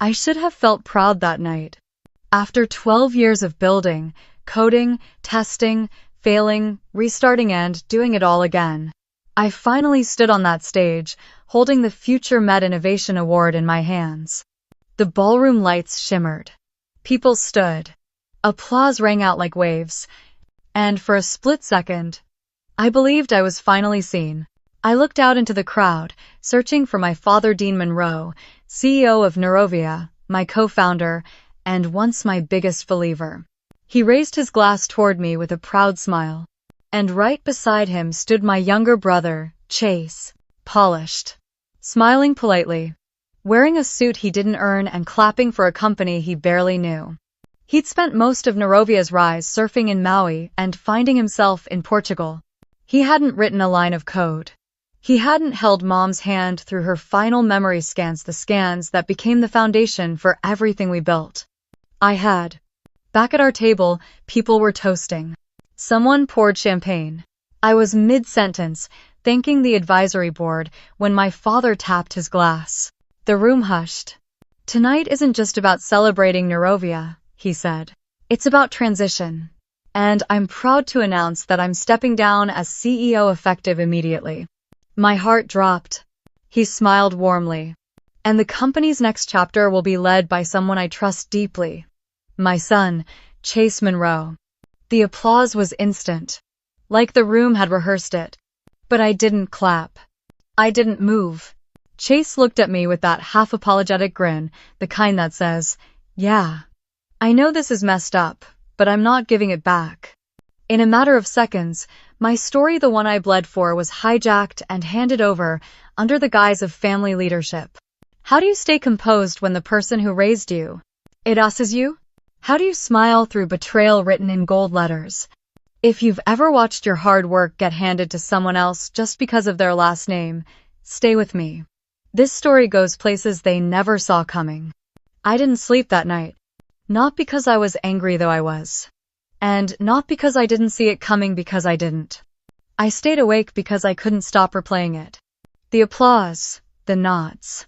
I should have felt proud that night. After 12 years of building, coding, testing, failing, restarting and doing it all again, I finally stood on that stage, holding the Future Med Innovation Award in my hands. The ballroom lights shimmered. People stood. Applause rang out like waves. And for a split second, I believed I was finally seen. I looked out into the crowd, searching for my father, Dean Monroe, CEO of Neurovia, my co-founder, and once my biggest believer. He raised his glass toward me with a proud smile. And right beside him stood my younger brother, Chase, polished, smiling politely, wearing a suit he didn't earn and clapping for a company he barely knew. He'd spent most of Neurovia's rise surfing in Maui and finding himself in Portugal. He hadn't written a line of code. He hadn't held Mom's hand through her final memory scans, the scans that became the foundation for everything we built. I had. Back at our table, people were toasting. Someone poured champagne. I was mid-sentence, thanking the advisory board, when my father tapped his glass. The room hushed. Tonight isn't just about celebrating Neurovia, he said. It's about transition. And I'm proud to announce that I'm stepping down as CEO effective immediately. My heart dropped. He smiled warmly. And the company's next chapter will be led by someone I trust deeply. My son, Chase Monroe. The applause was instant, like the room had rehearsed it. But I didn't clap. I didn't move. Chase looked at me with that half-apologetic grin, the kind that says, "Yeah, I know this is messed up, but I'm not giving it back." In a matter of seconds, my story, the one I bled for, was hijacked and handed over under the guise of family leadership. How do you stay composed when the person who raised you asses you? How do you smile through betrayal written in gold letters? If you've ever watched your hard work get handed to someone else just because of their last name, stay with me. This story goes places they never saw coming. I didn't sleep that night. Not because I was angry, though I was. And not because I didn't see it coming, because I didn't. I stayed awake because I couldn't stop replaying it. The applause, the nods.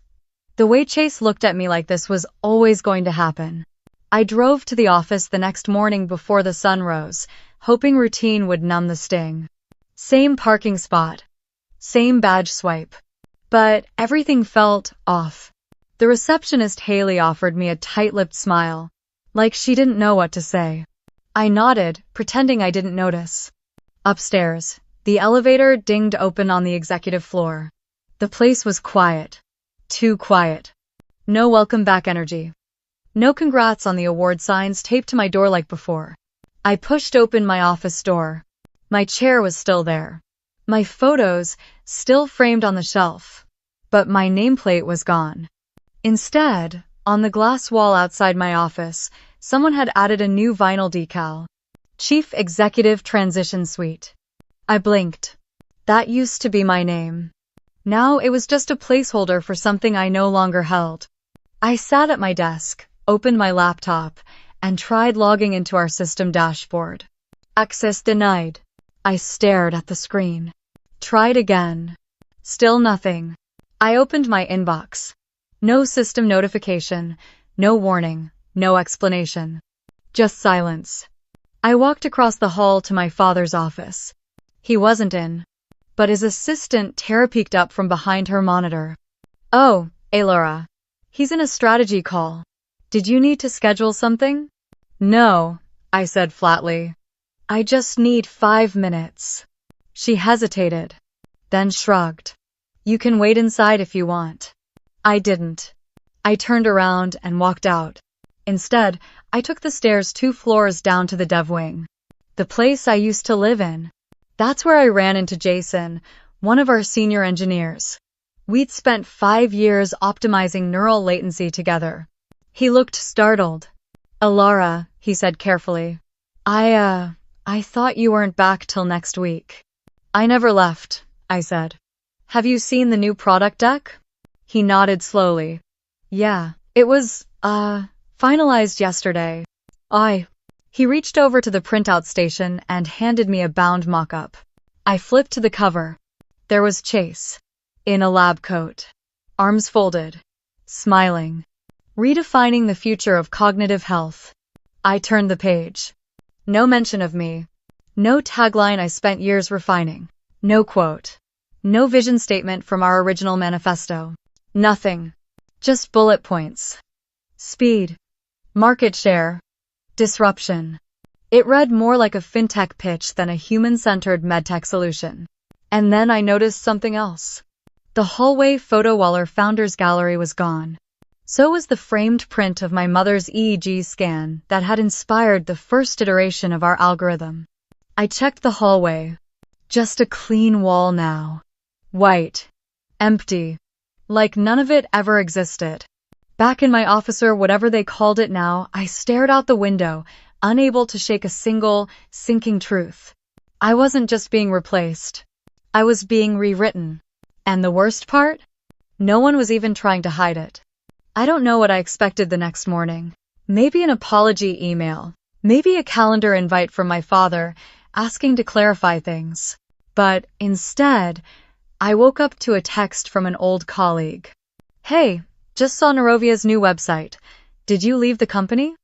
The way Chase looked at me like this was always going to happen. I drove to the office the next morning before the sun rose, hoping routine would numb the sting. Same parking spot. Same badge swipe. But everything felt off. The receptionist Haley offered me a tight-lipped smile, like she didn't know what to say. I nodded, pretending I didn't notice. Upstairs, the elevator dinged open on the executive floor. The place was quiet. Too quiet. No welcome back energy. No congrats on the award signs taped to my door like before. I pushed open my office door. My chair was still there. My photos still framed on the shelf. But my nameplate was gone. Instead, on the glass wall outside my office, someone had added a new vinyl decal. Chief Executive Transition Suite. I blinked. That used to be my name. Now it was just a placeholder for something I no longer held. I sat at my desk, opened my laptop, and tried logging into our system dashboard. Access denied. I stared at the screen. Tried again. Still nothing. I opened my inbox. No system notification, no warning, no explanation. Just silence. I walked across the hall to my father's office. He wasn't in, but his assistant Tara peeked up from behind her monitor. "Oh, Elara. He's in a strategy call. Did you need to schedule something?" "No," I said flatly. "I just need 5 minutes." She hesitated, then shrugged. "You can wait inside if you want." I didn't. I turned around and walked out. Instead, I took the stairs 2 floors down to the dev wing. The place I used to live in. That's where I ran into Jason, one of our senior engineers. We'd spent 5 years optimizing neural latency together. He looked startled. "Elara," he said carefully. I thought you weren't back till next week." "I never left," I said. "Have you seen the new product deck?" He nodded slowly. "Yeah, it was, finalized yesterday." He reached over to the printout station and handed me a bound mock-up. I flipped to the cover. There was Chase, in a lab coat, arms folded, smiling. Redefining the future of cognitive health. I turned the page. No mention of me. No tagline I spent years refining. No quote. No vision statement from our original manifesto. Nothing. Just bullet points. Speed. Market share. Disruption. It read more like a fintech pitch than a human-centered medtech solution. And then I noticed something else. The hallway photo wall our founder's gallery was gone. So was the framed print of my mother's EEG scan that had inspired the first iteration of our algorithm. I checked the hallway. Just a clean wall now. White. Empty. Like none of it ever existed. Back in my office or whatever they called it now, I stared out the window, unable to shake a single, sinking truth. I wasn't just being replaced. I was being rewritten. And the worst part? No one was even trying to hide it. I don't know what I expected the next morning. Maybe an apology email. Maybe a calendar invite from my father, asking to clarify things. But instead, I woke up to a text from an old colleague. Hey, just saw Norovia's new website. Did you leave the company?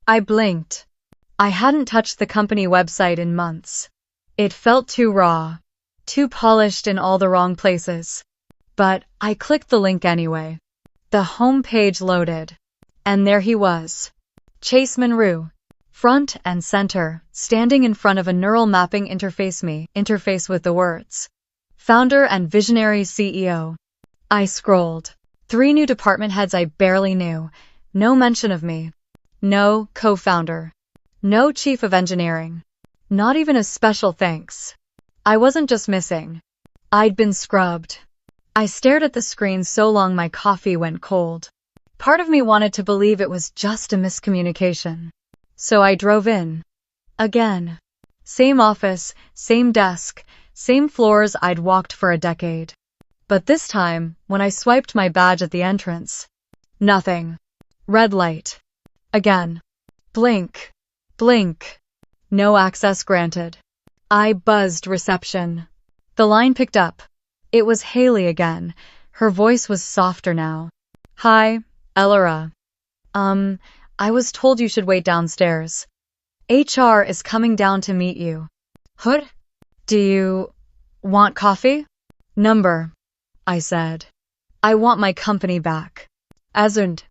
I blinked. I hadn't touched the company website in months. It felt too raw, too polished in all the wrong places. But I clicked the link anyway. The home page loaded. And there he was. Chase Monroe. Front and center, standing in front of a neural mapping interface with the words. Founder and visionary CEO. I scrolled. 3 new department heads I barely knew. No mention of me. No co-founder. No chief of engineering. Not even a special thanks. I wasn't just missing. I'd been scrubbed. I stared at the screen so long my coffee went cold. Part of me wanted to believe it was just a miscommunication. So I drove in. Again. Same office, same desk, same floors I'd walked for a decade. But this time, when I swiped my badge at the entrance, nothing. Red light. Again. Blink. Blink. No access granted. I buzzed reception. The line picked up. It was Haley again. Her voice was softer now. Hi, Elara. I was told you should wait downstairs. HR is coming down to meet you. Hood? Do you want coffee? Number, I said. I want my company back. Asund.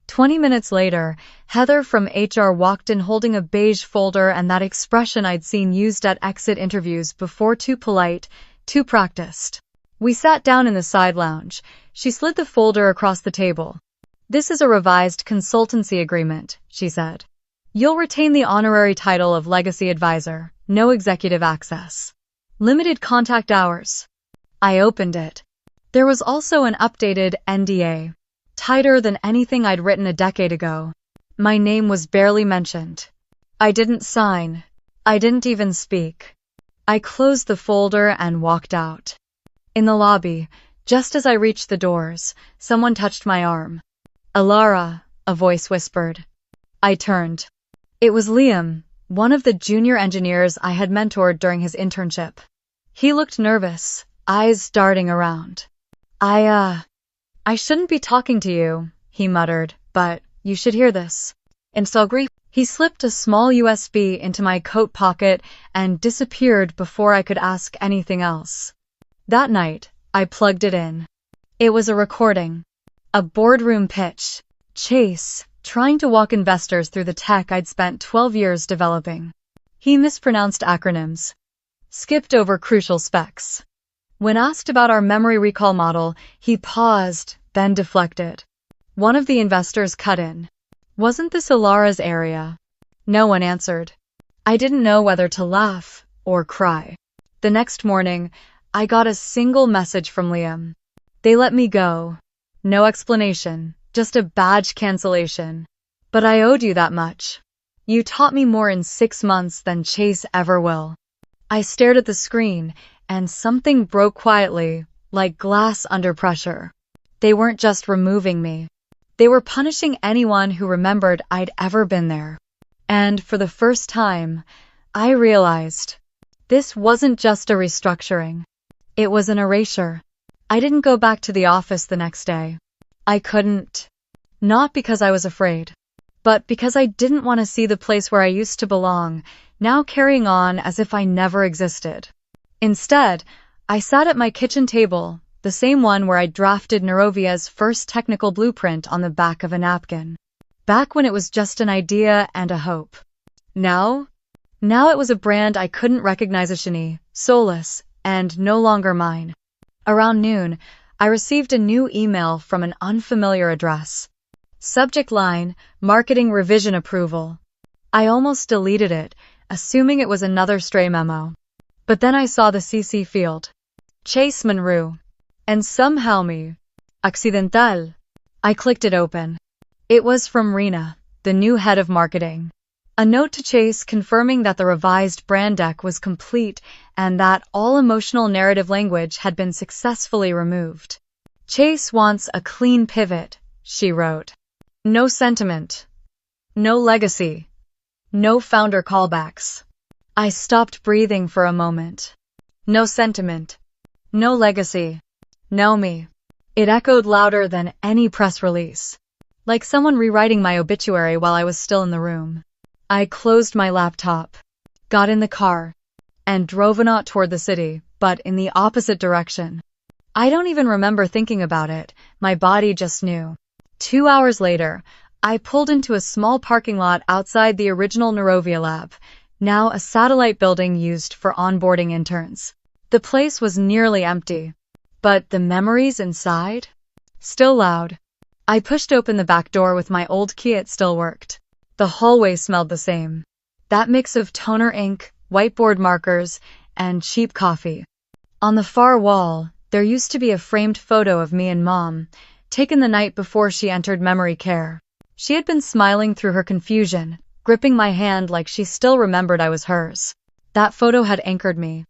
20 minutes later, Heather from HR walked in holding a beige folder and that expression I'd seen used at exit interviews before, too polite, too practiced. We sat down in the side lounge. She slid the folder across the table. This is a revised consultancy agreement, she said. You'll retain the honorary title of legacy advisor, no executive access. Limited contact hours. I opened it. There was also an updated NDA, tighter than anything I'd written a decade ago. My name was barely mentioned. I didn't sign. I didn't even speak. I closed the folder and walked out. In the lobby, just as I reached the doors, someone touched my arm. Elara, a voice whispered. I turned. It was Liam, one of the junior engineers I had mentored during his internship. He looked nervous, eyes darting around. I shouldn't be talking to you, he muttered, but you should hear this. In Sogri, he slipped a small USB into my coat pocket and disappeared before I could ask anything else. That night, I plugged it in. It was a recording. A boardroom pitch. Chase, trying to walk investors through the tech I'd spent 12 years developing. He mispronounced acronyms. Skipped over crucial specs. When asked about our memory recall model, he paused, then deflected. One of the investors cut in. Wasn't this Elara's area? No one answered. I didn't know whether to laugh or cry. The next morning, I got a single message from Liam. They let me go. No explanation, just a badge cancellation. But I owed you that much. You taught me more in 6 months than Chase ever will. I stared at the screen, and something broke quietly, like glass under pressure. They weren't just removing me. They were punishing anyone who remembered I'd ever been there. And for the first time, I realized this wasn't just a restructuring. It was an erasure. I didn't go back to the office the next day. I couldn't. Not because I was afraid, but because I didn't want to see the place where I used to belong, now carrying on as if I never existed. Instead, I sat at my kitchen table, the same one where I drafted Neurovia's first technical blueprint on the back of a napkin. Back when it was just an idea and a hope. Now it was a brand I couldn't recognize as shiny, soulless, and no longer mine. Around noon, I received a new email from an unfamiliar address. Subject line, Marketing Revision Approval. I almost deleted it, assuming it was another stray memo. But then I saw the CC field. Chase Monroe. And somehow me. Accidental. I clicked it open. It was from Rena, the new head of marketing. A note to Chase confirming that the revised brand deck was complete and that all emotional narrative language had been successfully removed. Chase wants a clean pivot, she wrote. No sentiment. No legacy. No founder callbacks. I stopped breathing for a moment. No sentiment. No legacy. No me. It echoed louder than any press release. Like someone rewriting my obituary while I was still in the room. I closed my laptop, got in the car, and drove not toward the city, but in the opposite direction. I don't even remember thinking about it, my body just knew. 2 hours later, I pulled into a small parking lot outside the original Neurovia lab, now a satellite building used for onboarding interns. The place was nearly empty, but the memories inside? Still loud. I pushed open the back door with my old key. It still worked. The hallway smelled the same. That mix of toner ink, whiteboard markers, and cheap coffee. On the far wall, there used to be a framed photo of me and Mom, taken the night before she entered memory care. She had been smiling through her confusion, gripping my hand like she still remembered I was hers. That photo had anchored me.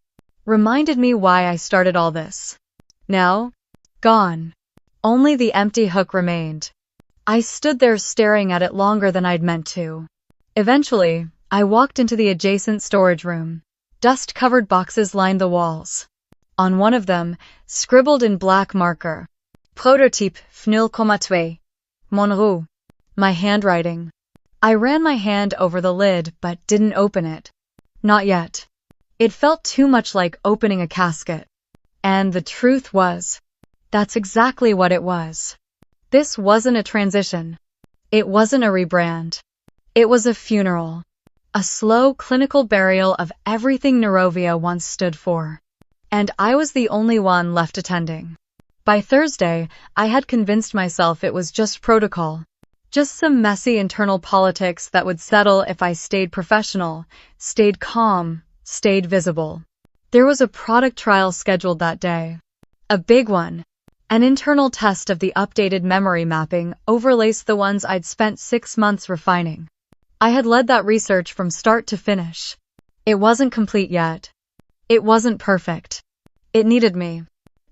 Reminded me why I started all this. Now, gone. Only the empty hook remained. I stood there staring at it longer than I'd meant to. Eventually, I walked into the adjacent storage room. Dust-covered boxes lined the walls. On one of them, scribbled in black marker, Prototype 0,2. Monroe. My handwriting. I ran my hand over the lid but didn't open it. Not yet. It felt too much like opening a casket. And the truth was, that's exactly what it was. This wasn't a transition. It wasn't a rebrand. It was a funeral. A slow, clinical burial of everything Neurovia once stood for. And I was the only one left attending. By Thursday, I had convinced myself it was just protocol. Just some messy internal politics that would settle if I stayed professional, stayed calm, stayed visible. There was a product trial scheduled that day. A big one. An internal test of the updated memory mapping overlays the ones I'd spent 6 months refining. I had led that research from start to finish. It wasn't complete yet. It wasn't perfect. It needed me.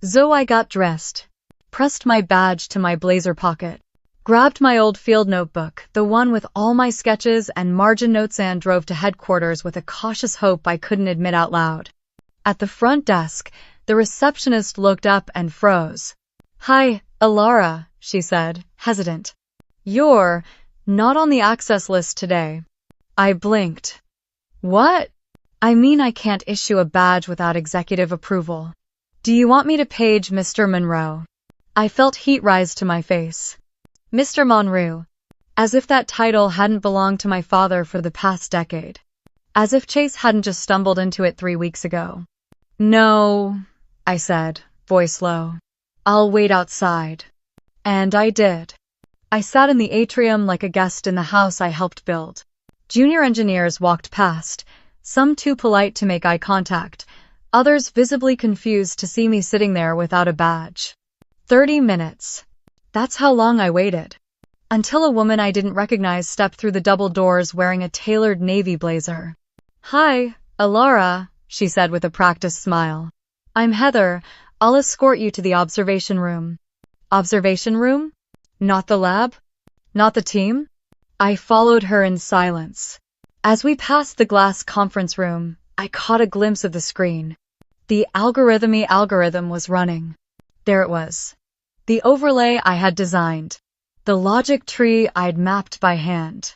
So I got dressed, pressed my badge to my blazer pocket, grabbed my old field notebook, the one with all my sketches and margin notes, and drove to headquarters with a cautious hope I couldn't admit out loud. At the front desk, the receptionist looked up and froze. Hi, Elara, she said, hesitant. You're not on the access list today. I blinked. What? I mean, I can't issue a badge without executive approval. Do you want me to page Mr. Monroe? I felt heat rise to my face. Mr. Monroe. As if that title hadn't belonged to my father for the past decade. As if Chase hadn't just stumbled into it 3 weeks ago. No, I said, voice low. I'll wait outside. And I did. I sat in the atrium like a guest in the house I helped build. Junior engineers walked past, some too polite to make eye contact, others visibly confused to see me sitting there without a badge. 30 minutes. That's how long I waited. Until a woman I didn't recognize stepped through the double doors wearing a tailored navy blazer. Hi, Elara, she said with a practiced smile. I'm Heather. I'll escort you to the observation room. Observation room? Not the lab? Not the team? I followed her in silence. As we passed the glass conference room, I caught a glimpse of the screen. The algorithm was running. There it was. The overlay I had designed. The logic tree I'd mapped by hand.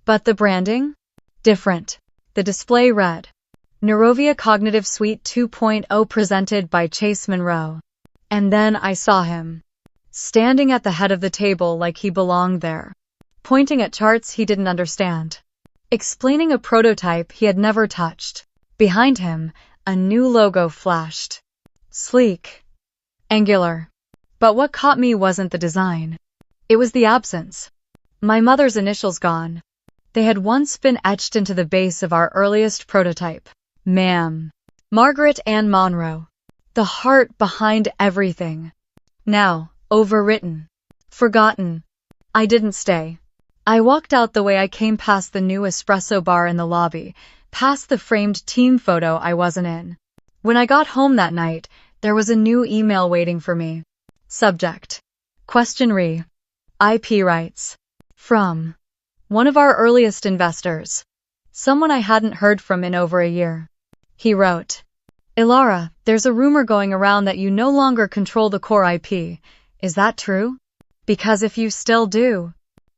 But the branding? Different. The display read, Neurovia Cognitive Suite 2.0 presented by Chase Monroe. And then I saw him, standing at the head of the table like he belonged there, pointing at charts he didn't understand, explaining a prototype he had never touched. Behind him, a new logo flashed. Sleek. Angular. But what caught me wasn't the design. It was the absence. My mother's initials gone. They had once been etched into the base of our earliest prototype. Ma'am. Margaret Ann Monroe. The heart behind everything. Now, overwritten. Forgotten. I didn't stay. I walked out the way I came, past the new espresso bar in the lobby, past the framed team photo I wasn't in. When I got home that night, there was a new email waiting for me. Subject. Question re. IP rights. From one of our earliest investors. Someone I hadn't heard from in over a year. He wrote, Elara, there's a rumor going around that you no longer control the core IP. Is that true? Because if you still do,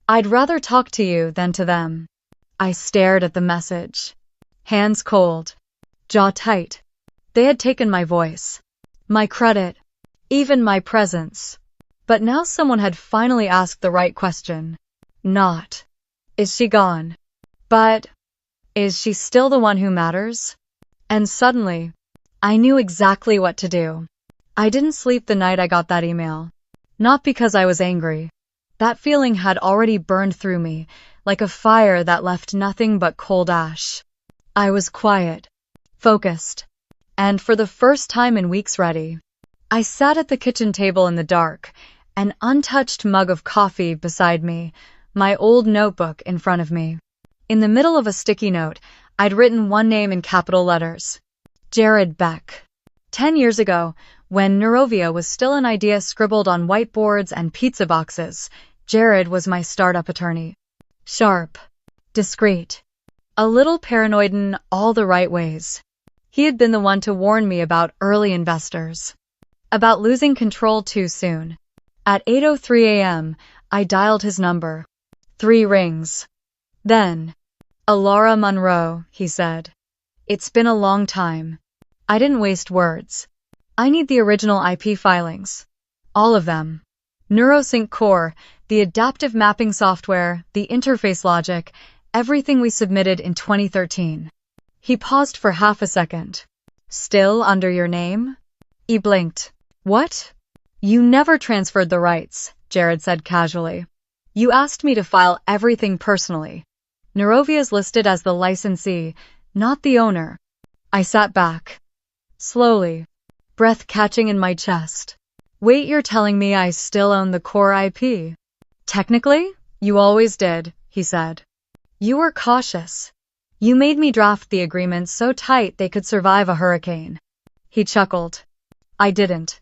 I'd rather talk to you than to them. I stared at the message. Hands cold. Jaw tight. They had taken my voice, my credit, even my presence. But now someone had finally asked the right question. Not, is she gone? But, is she still the one who matters? And suddenly, I knew exactly what to do. I didn't sleep the night I got that email. Not because I was angry. That feeling had already burned through me, like a fire that left nothing but cold ash. I was quiet, focused, and for the first time in weeks ready. I sat at the kitchen table in the dark, an untouched mug of coffee beside me, my old notebook in front of me. In the middle of a sticky note, I'd written one name in capital letters. Jared Beck. 10 years ago, when Neurovia was still an idea scribbled on whiteboards and pizza boxes, Jared was my startup attorney. Sharp. Discreet. A little paranoid in all the right ways. He had been the one to warn me about early investors. About losing control too soon. At 8:03 a.m., I dialed his number. 3 rings. Then, Elara Monroe, he said. It's been a long time. I didn't waste words. I need the original IP filings. All of them. NeuroSync Core, the adaptive mapping software, the interface logic, everything we submitted in 2013. He paused for half a second. Still under your name? He blinked. What? You never transferred the rights, Jared said casually. You asked me to file everything personally. Neurovia is listed as the licensee, not the owner. I sat back. Slowly. Breath catching in my chest. Wait, you're telling me I still own the core IP? Technically, you always did, he said. You were cautious. You made me draft the agreements so tight they could survive a hurricane. He chuckled. I didn't.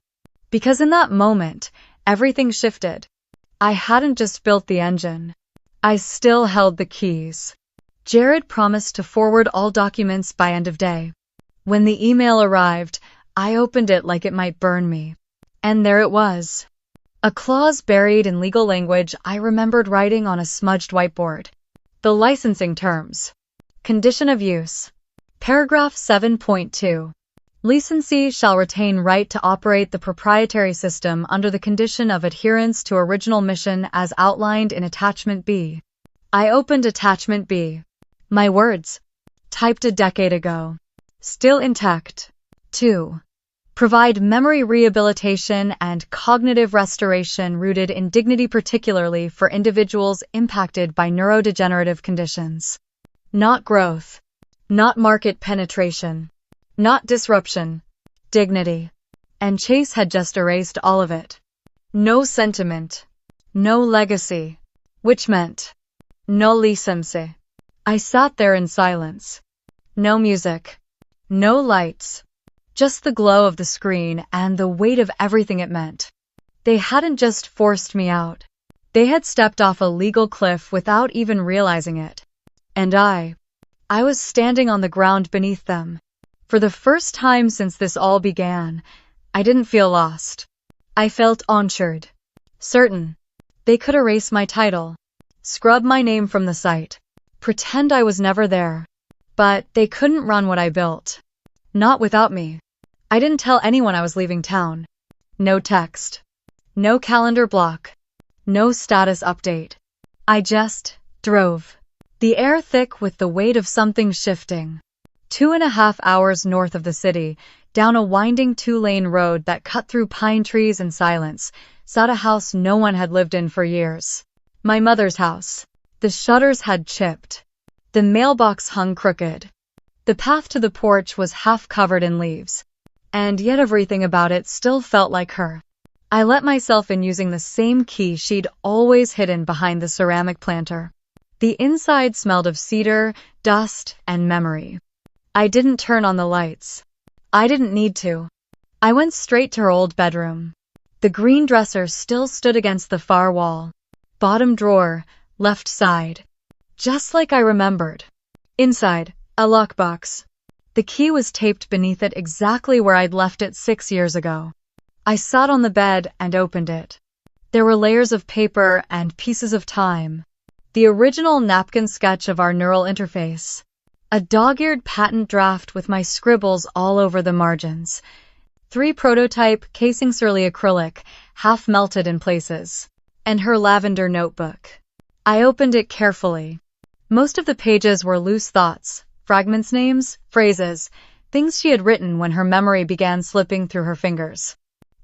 Because in that moment, everything shifted. I hadn't just built the engine. I still held the keys. Jared promised to forward all documents by end of day. When the email arrived, I opened it like it might burn me. And there it was. A clause buried in legal language I remembered writing on a smudged whiteboard. The licensing terms. Condition of use. Paragraph 7.2. Licensee shall retain right to operate the proprietary system under the condition of adherence to original mission as outlined in Attachment B. I opened Attachment B. My words. Typed a decade ago. Still intact. 2. Provide memory rehabilitation and cognitive restoration rooted in dignity, particularly for individuals impacted by neurodegenerative conditions. Not growth. Not market penetration. Not disruption. Dignity. And Chase had just erased all of it. No sentiment. No legacy. Which meant no license. I sat there in silence. No music. No lights. Just the glow of the screen and the weight of everything it meant. They hadn't just forced me out. They had stepped off a legal cliff without even realizing it. And I was standing on the ground beneath them. For the first time since this all began, I didn't feel lost. I felt ensured. Certain. They could erase my title, scrub my name from the site, pretend I was never there. But they couldn't run what I built. Not without me. I didn't tell anyone I was leaving town. No text. No calendar block. No status update. I just drove. The air thick with the weight of something shifting. 2.5 hours north of the city, down a winding 2-lane road that cut through pine trees and silence, sat a house no one had lived in for years. My mother's house. The shutters had chipped. The mailbox hung crooked. The path to the porch was half covered in leaves. And yet everything about it still felt like her. I let myself in using the same key she'd always hidden behind the ceramic planter. The inside smelled of cedar, dust, and memory. I didn't turn on the lights. I didn't need to. I went straight to her old bedroom. The green dresser still stood against the far wall. Bottom drawer, left side. Just like I remembered. Inside, a lockbox. The key was taped beneath it exactly where I'd left it 6 years ago. I sat on the bed and opened it. There were layers of paper and pieces of time. The original napkin sketch of our neural interface. A dog-eared patent draft with my scribbles all over the margins. 3 prototype casing surly acrylic, half melted in places. And her lavender notebook. I opened it carefully. Most of the pages were loose thoughts, fragments, names, phrases, things she had written when her memory began slipping through her fingers.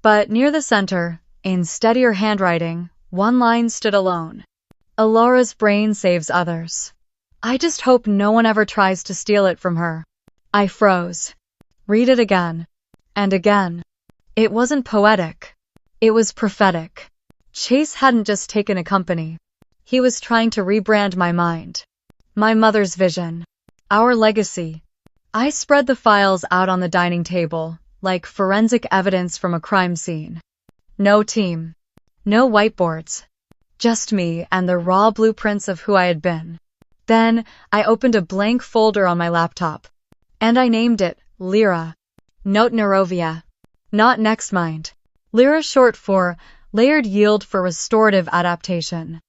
But near the center, in steadier handwriting, one line stood alone. Elara's brain saves others. I just hope no one ever tries to steal it from her. I froze. Read it again. And again. It wasn't poetic. It was prophetic. Chase hadn't just taken a company. He was trying to rebrand my mind. My mother's vision. Our legacy. I spread the files out on the dining table, like forensic evidence from a crime scene. No team. No whiteboards. Just me and the raw blueprints of who I had been. Then, I opened a blank folder on my laptop. And I named it Lyra. Note Neurovia. Not NextMind. Lyra short for Layered Yield for Restorative Adaptation.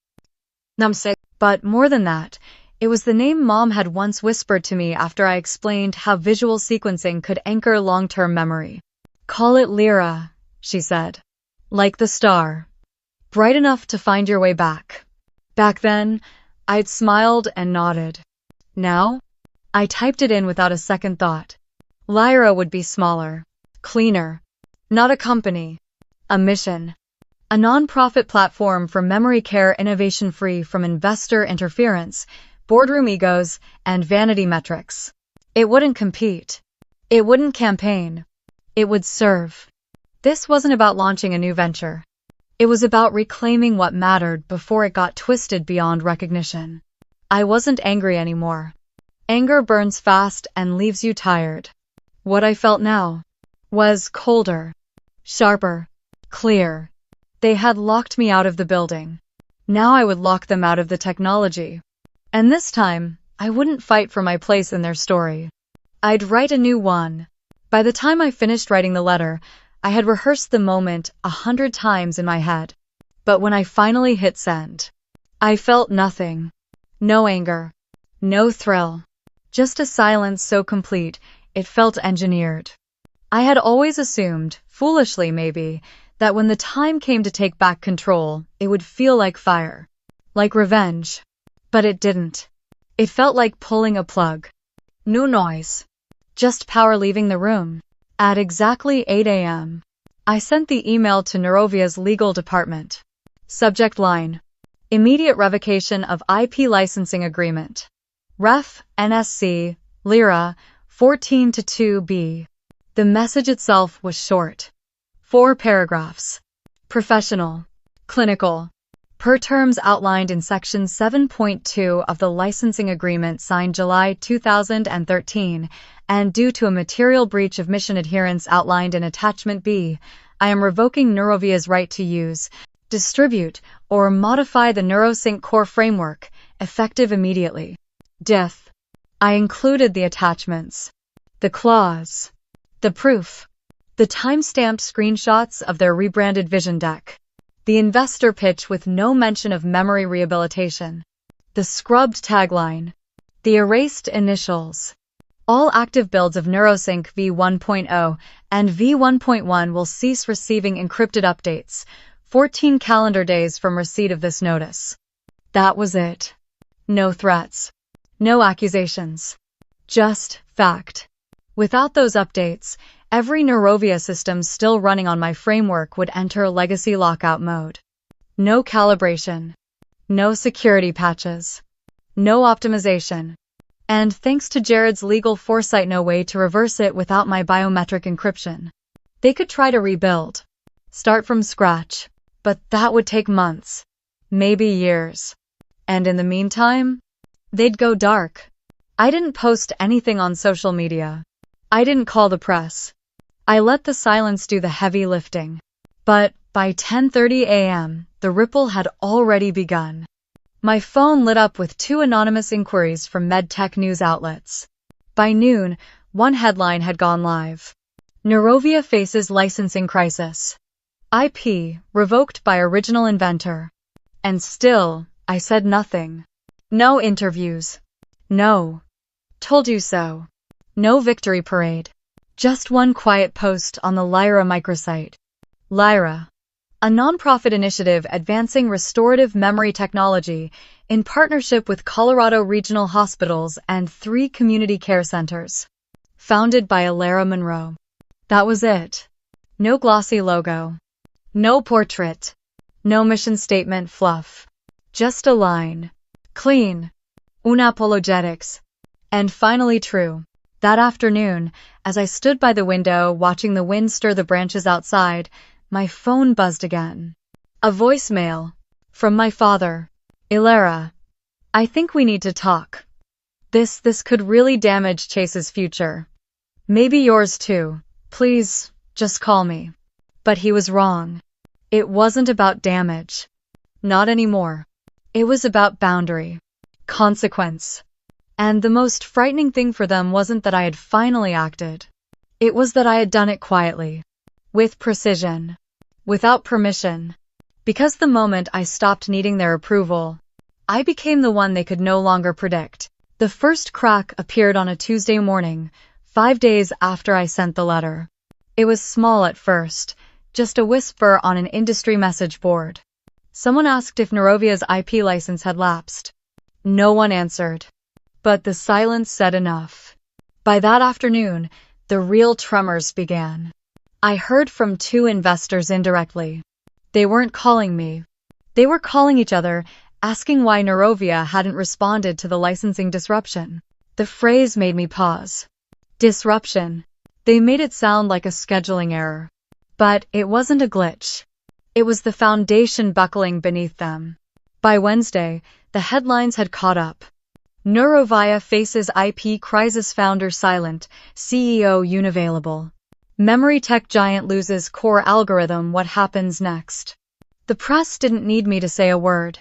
But more than that, it was the name Mom had once whispered to me after I explained how visual sequencing could anchor long-term memory. Call it Lyra, she said. Like the star. Bright enough to find your way back. Back then, I'd smiled and nodded. Now, I typed it in without a second thought. Lyra would be smaller, cleaner. Not a company. A mission. A non-profit platform for memory care innovation free from investor interference, boardroom egos, and vanity metrics. It wouldn't compete. It wouldn't campaign. It would serve. This wasn't about launching a new venture. It was about reclaiming what mattered before it got twisted beyond recognition. I wasn't angry anymore. Anger burns fast and leaves you tired. What I felt now was colder, sharper, clear. They had locked me out of the building. Now I would lock them out of the technology. And this time, I wouldn't fight for my place in their story. I'd write a new one. By the time I finished writing the letter, I had rehearsed the moment 100 times in my head. But when I finally hit send, I felt nothing. No anger. No thrill. Just a silence so complete, it felt engineered. I had always assumed, foolishly maybe, that when the time came to take back control, it would feel like fire. Like revenge. But it didn't. It felt like pulling a plug. No noise. Just power leaving the room. At exactly 8 a.m., I sent the email to Neurovia's legal department. Subject line. Immediate revocation of IP licensing agreement. Ref. NSC. Lyra. 14-2B. The message itself was short. 4 paragraphs. Professional. Clinical. Per terms outlined in Section 7.2 of the licensing agreement signed July 2013, and due to a material breach of mission adherence outlined in Attachment B, I am revoking Neurovia's right to use, distribute, or modify the NeuroSync core framework, effective immediately. Diff. I included the attachments. The clause. The proof. The time-stamped screenshots of their rebranded vision deck. The investor pitch with no mention of memory rehabilitation. The scrubbed tagline. The erased initials. All active builds of NeuroSync v1.0 and v1.1 will cease receiving encrypted updates, 14 calendar days from receipt of this notice. That was it. No threats. No accusations. Just fact. Without those updates, every Neurovia system still running on my framework would enter legacy lockout mode. No calibration. No security patches. No optimization. And thanks to Jared's legal foresight, no way to reverse it without my biometric encryption. They could try to rebuild. Start from scratch. But that would take months. Maybe years. And in the meantime, they'd go dark. I didn't post anything on social media. I didn't call the press. I let the silence do the heavy lifting. But by 10:30 a.m., the ripple had already begun. My phone lit up with 2 anonymous inquiries from medtech news outlets. By noon, one headline had gone live. Neurovia faces licensing crisis. IP revoked by original inventor. And still, I said nothing. No interviews. No. Told you so. No victory parade. Just one quiet post on the Lyra microsite. Lyra, a nonprofit initiative advancing restorative memory technology in partnership with Colorado Regional Hospitals and 3 community care centers. Founded by Elara Monroe. That was it. No glossy logo. No portrait. No mission statement fluff. Just a line. Clean. Unapologetics. And finally true. That afternoon, as I stood by the window watching the wind stir the branches outside, my phone buzzed again. A voicemail. From my father. Elara, I think we need to talk. This could really damage Chase's future. Maybe yours too. Please, just call me. But he was wrong. It wasn't about damage. Not anymore. It was about boundary. Consequence. And the most frightening thing for them wasn't that I had finally acted. It was that I had done it quietly. With precision. Without permission. Because the moment I stopped needing their approval, I became the one they could no longer predict. The first crack appeared on a Tuesday morning, 5 days after I sent the letter. It was small at first, just a whisper on an industry message board. Someone asked if Neurovia's IP license had lapsed. No one answered. But the silence said enough. By that afternoon, the real tremors began. I heard from 2 investors indirectly. They weren't calling me. They were calling each other, asking why Neurovia hadn't responded to the licensing disruption. The phrase made me pause. Disruption. They made it sound like a scheduling error. But it wasn't a glitch. It was the foundation buckling beneath them. By Wednesday, the headlines had caught up. Neurovia faces IP crisis, founder silent, CEO unavailable. Memory tech giant loses core algorithm, what happens next? The press didn't need me to say a word.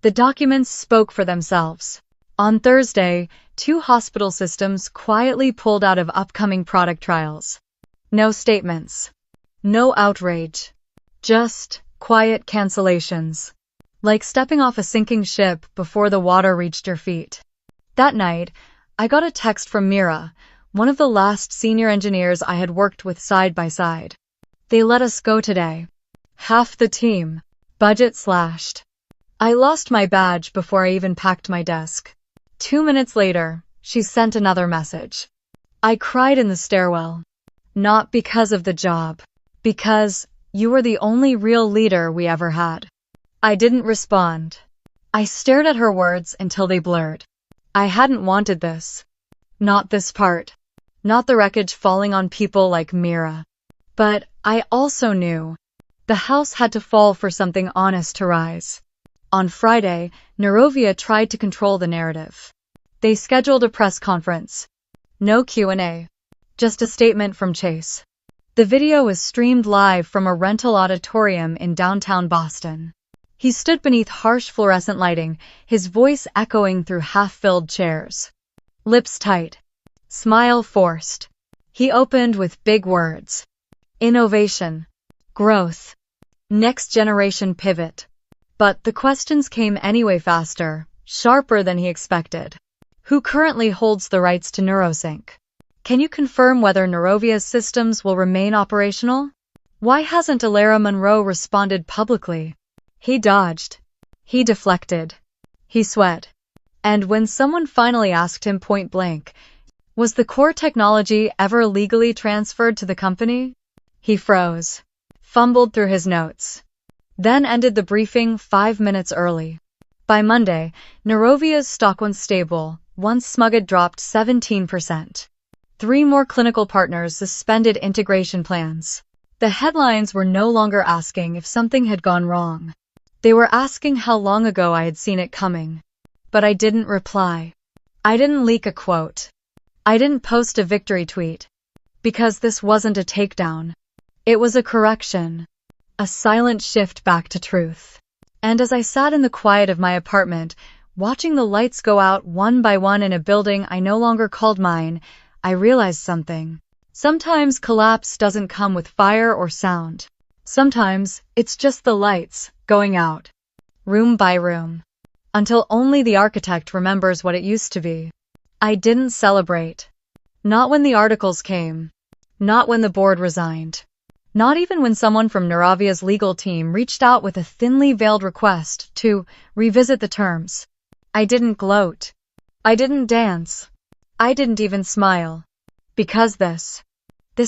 The documents spoke for themselves. On Thursday, 2 hospital systems quietly pulled out of upcoming product trials. No statements. No outrage. Just quiet cancellations. Like stepping off a sinking ship before the water reached your feet. That night, I got a text from Mira, one of the last senior engineers I had worked with side by side. They let us go today. Half the team. Budget slashed. I lost my badge before I even packed my desk. 2 minutes later, she sent another message. I cried in the stairwell. Not because of the job. Because you were the only real leader we ever had. I didn't respond. I stared at her words until they blurred. I hadn't wanted this. Not this part. Not the wreckage falling on people like Mira. But I also knew the house had to fall for something honest to rise. On Friday, Neurovia tried to control the narrative. They scheduled a press conference. No Q&A. Just a statement from Chase. The video was streamed live from a rental auditorium in downtown Boston. He stood beneath harsh fluorescent lighting, his voice echoing through half-filled chairs. Lips tight. Smile forced. He opened with big words. Innovation. Growth. Next generation pivot. But the questions came anyway faster, sharper than he expected. Who currently holds the rights to NeuroSync? Can you confirm whether Neurovia's systems will remain operational? Why hasn't Elara Monroe responded publicly? He dodged. He deflected. He sweat. And when someone finally asked him point blank, was the core technology ever legally transferred to the company? He froze, fumbled through his notes, then ended the briefing 5 minutes early. By Monday, Neurovia's stock was stable. Once smug had dropped 17%. 3 more clinical partners suspended integration plans. The headlines were no longer asking if something had gone wrong. They were asking how long ago I had seen it coming. But I didn't reply. I didn't leak a quote. I didn't post a victory tweet. Because this wasn't a takedown. It was a correction. A silent shift back to truth. And as I sat in the quiet of my apartment, watching the lights go out one by one in a building I no longer called mine, I realized something. Sometimes collapse doesn't come with fire or sound. Sometimes it's just the lights going out, room by room, until only the architect remembers what it used to be. I didn't celebrate. Not when the articles came. Not when the board resigned. Not even when someone from Neurovia's legal team reached out with a thinly veiled request to revisit the terms. I didn't gloat. I didn't dance. I didn't even smile. Because this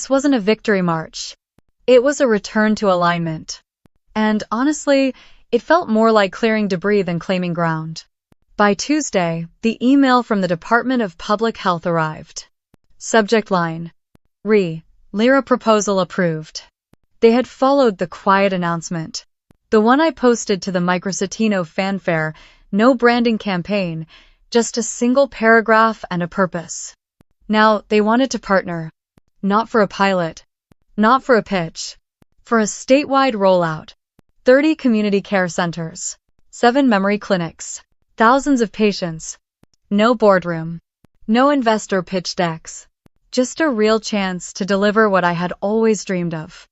wasn't a victory march. It was a return to alignment. And honestly, it felt more like clearing debris than claiming ground. By Tuesday, the email from the Department of Public Health arrived. Subject line: Elara proposal approved. They had followed the quiet announcement. The one I posted to the Microcitino fanfare, no branding campaign, just a single paragraph and a purpose. Now, they wanted to partner. Not for a pilot. Not for a pitch. For a statewide rollout. 30 community care centers. 7 memory clinics. Thousands of patients. No boardroom. No investor pitch decks. Just a real chance to deliver what I had always dreamed of.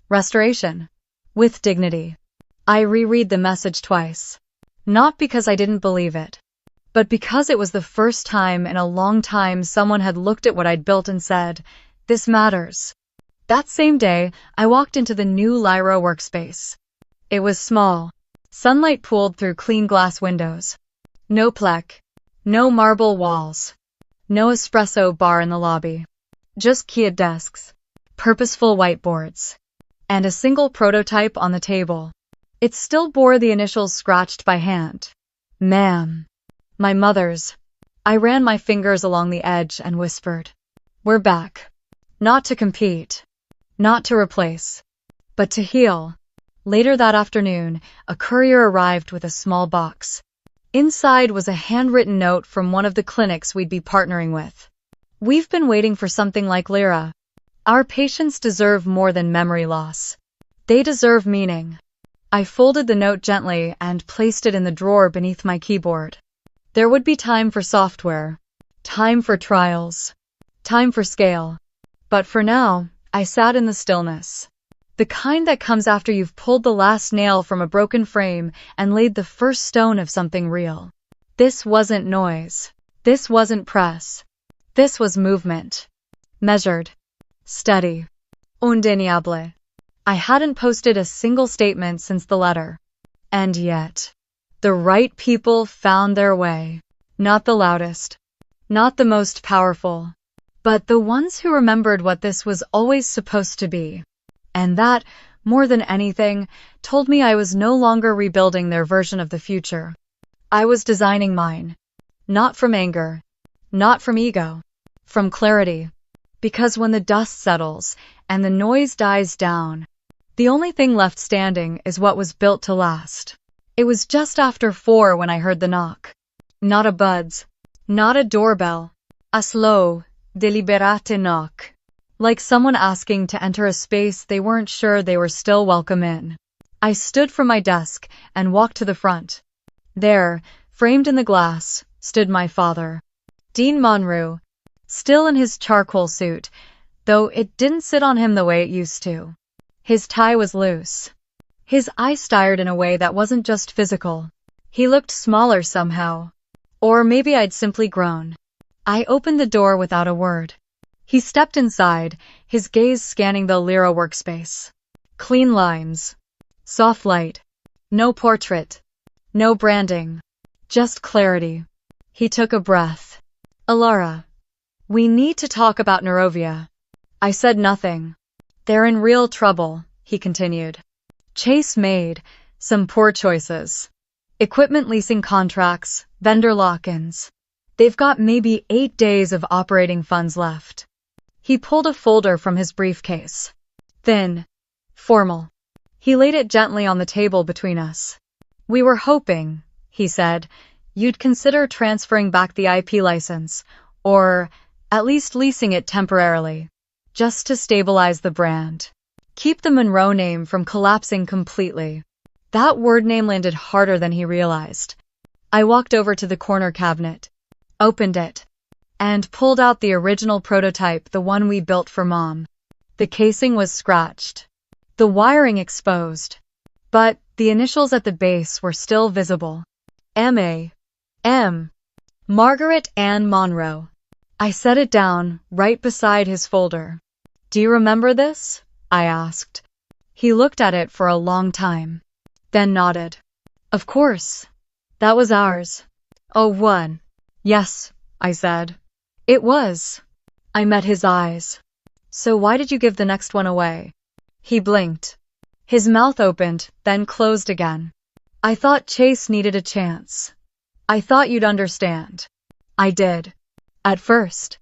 Restoration. With dignity. I reread the message twice. Not because I didn't believe it, but because it was the first time in a long time someone had looked at what I'd built and said, "This matters." That same day, I walked into the new Lyra workspace. It was small. Sunlight pooled through clean glass windows. No plaque. No marble walls. No espresso bar in the lobby. Just keyed desks. Purposeful whiteboards. And a single prototype on the table. It still bore the initials scratched by hand. Ma'am. My mother's. I ran my fingers along the edge and whispered, "We're back. Not to compete. Not to replace. But to heal." Later that afternoon, a courier arrived with a small box. Inside was a handwritten note from one of the clinics we'd be partnering with. "We've been waiting for something like Lyra. Our patients deserve more than memory loss. They deserve meaning." I folded the note gently and placed it in the drawer beneath my keyboard. There would be time for software, time for trials, time for scale. But for now, I sat in the stillness. The kind that comes after you've pulled the last nail from a broken frame and laid the first stone of something real. This wasn't noise. This wasn't press. This was movement. Measured. Steady. Undeniable. I hadn't posted a single statement since the letter. And yet, the right people found their way. Not the loudest. Not the most powerful. But the ones who remembered what this was always supposed to be. And that, more than anything, told me I was no longer rebuilding their version of the future. I was designing mine. Not from anger. Not from ego. From clarity. Because when the dust settles and the noise dies down, the only thing left standing is what was built to last. It was just after 4 when I heard the knock. Not a buzz. Not a doorbell. A slow, deliberate knock. Like someone asking to enter a space they weren't sure they were still welcome in. I stood from my desk and walked to the front. There, framed in the glass, stood my father. Dean Monroe. Still in his charcoal suit, though it didn't sit on him the way it used to. His tie was loose. His eyes stared in a way that wasn't just physical. He looked smaller somehow. Or maybe I'd simply grown. I opened the door without a word. He stepped inside, his gaze scanning the Elara workspace. Clean lines. Soft light. No portrait. No branding. Just clarity. He took a breath. Elara, we need to talk about Nerovia. I said nothing. They're in real trouble, he continued. Chase made some poor choices. Equipment leasing contracts, vendor lock-ins. They've got maybe 8 days of operating funds left. He pulled a folder from his briefcase. Thin. Formal. He laid it gently on the table between us. We were hoping, he said, you'd consider transferring back the IP license, or at least leasing it temporarily, just to stabilize the brand. Keep the Monroe name from collapsing completely. That word name landed harder than he realized. I walked over to the corner cabinet, opened it, and pulled out the original prototype, the one we built for Mom. The casing was scratched, the wiring exposed, but the initials at the base were still visible. M. Margaret Ann Monroe. I set it down, right beside his folder. Do you remember this? I asked. He looked at it for a long time, then nodded. Of course. That was ours. Oh, one. Yes, I said. It was. I met his eyes. So why did you give the next one away? He blinked. His mouth opened, then closed again. I thought Chase needed a chance. I thought you'd understand. I did. At first.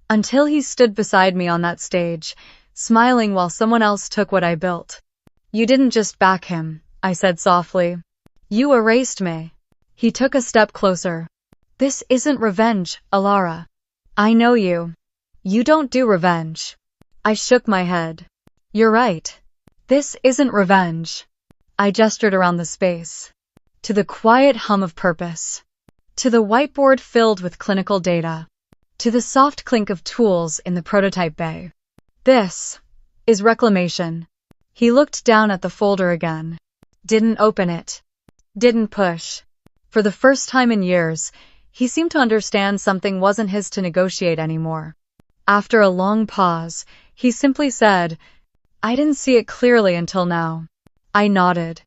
Until he stood beside me on that stage, smiling while someone else took what I built. You didn't just back him, I said softly. You erased me. He took a step closer. This isn't revenge, Elara. I know you. You don't do revenge. I shook my head. You're right. This isn't revenge. I gestured around the space. To the quiet hum of purpose. To the whiteboard filled with clinical data. To the soft clink of tools in the prototype bay. This is reclamation. He looked down at the folder again. Didn't open it. Didn't push. For the first time in years, he seemed to understand something wasn't his to negotiate anymore. After a long pause, he simply said, I didn't see it clearly until now. I nodded.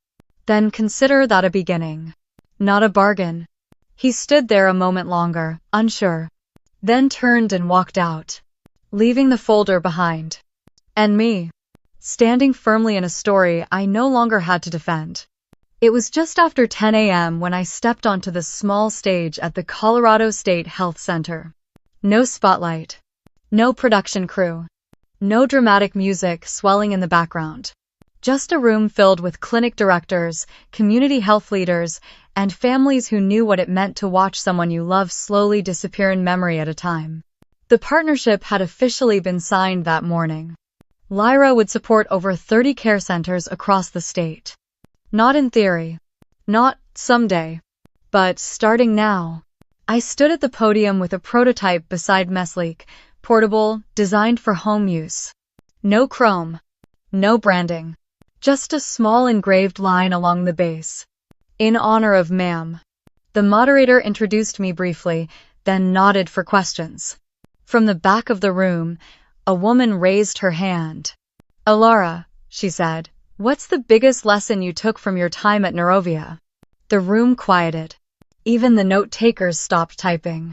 Then consider that a beginning. Not a bargain. He stood there a moment longer, unsure. Then turned and walked out, leaving the folder behind. And me, standing firmly in a story I no longer had to defend. It was just after 10 a.m. when I stepped onto the small stage at the Colorado State Health Center. No spotlight. No production crew. No dramatic music swelling in the background. Just a room filled with clinic directors, community health leaders, and families who knew what it meant to watch someone you love slowly disappear in memory at a time. The partnership had officially been signed that morning. Elara would support over 30 care centers across the state. Not in theory. Not someday. But starting now. I stood at the podium with a prototype beside Mesleek, portable, designed for home use. No chrome. No branding. Just a small engraved line along the base. In honor of Ma'am. The moderator introduced me briefly, then nodded for questions. From the back of the room, a woman raised her hand. Elara, she said, what's the biggest lesson you took from your time at Nerovia? The room quieted. Even the note-takers stopped typing.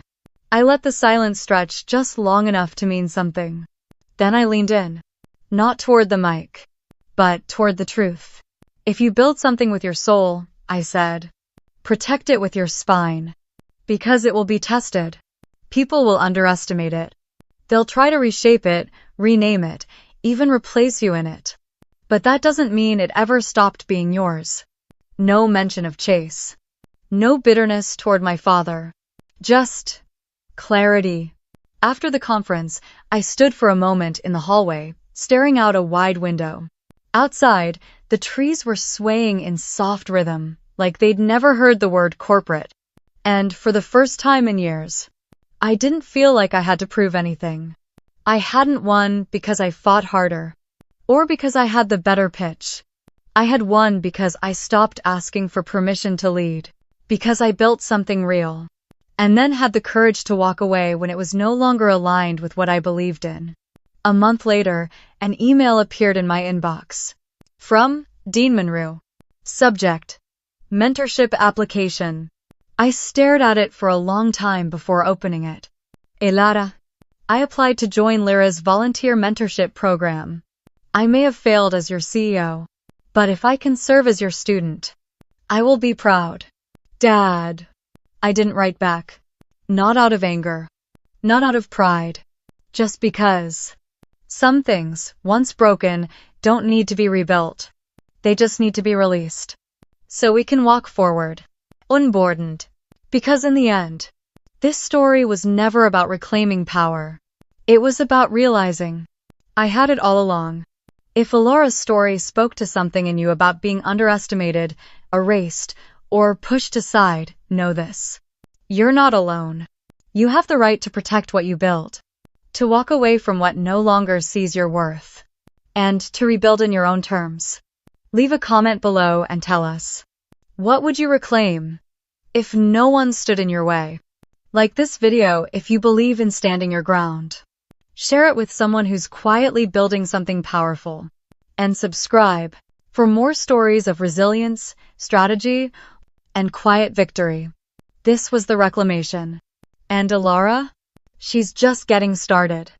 I let the silence stretch just long enough to mean something. Then I leaned in. Not toward the mic, but toward the truth. If you build something with your soul, I said, protect it with your spine. Because it will be tested. People will underestimate it. They'll try to reshape it, rename it, even replace you in it. But that doesn't mean it ever stopped being yours. No mention of Chase. No bitterness toward my father. Just clarity. After the conference, I stood for a moment in the hallway, staring out a wide window. Outside, the trees were swaying in soft rhythm, like they'd never heard the word corporate. And for the first time in years, I didn't feel like I had to prove anything. I hadn't won because I fought harder, or because I had the better pitch. I had won because I stopped asking for permission to lead, because I built something real, and then had the courage to walk away when it was no longer aligned with what I believed in. A month later, an email appeared in my inbox. From Dean Monroe. Subject: Mentorship Application. I stared at it for a long time before opening it. Elara. I applied to join Lyra's volunteer mentorship program. I may have failed as your CEO, but if I can serve as your student, I will be proud. Dad. I didn't write back. Not out of anger. Not out of pride. Just because. Some things, once broken, don't need to be rebuilt. They just need to be released. So we can walk forward. Unburdened. Because in the end, this story was never about reclaiming power. It was about realizing I had it all along. If Elara's story spoke to something in you about being underestimated, erased, or pushed aside, know this. You're not alone. You have the right to protect what you built, to walk away from what no longer sees your worth, and to rebuild in your own terms. Leave a comment below and tell us, what would you reclaim if no one stood in your way? Like this video if you believe in standing your ground. Share it with someone who's quietly building something powerful. And subscribe for more stories of resilience, strategy, and quiet victory. This was the reclamation. And Elara? She's just getting started.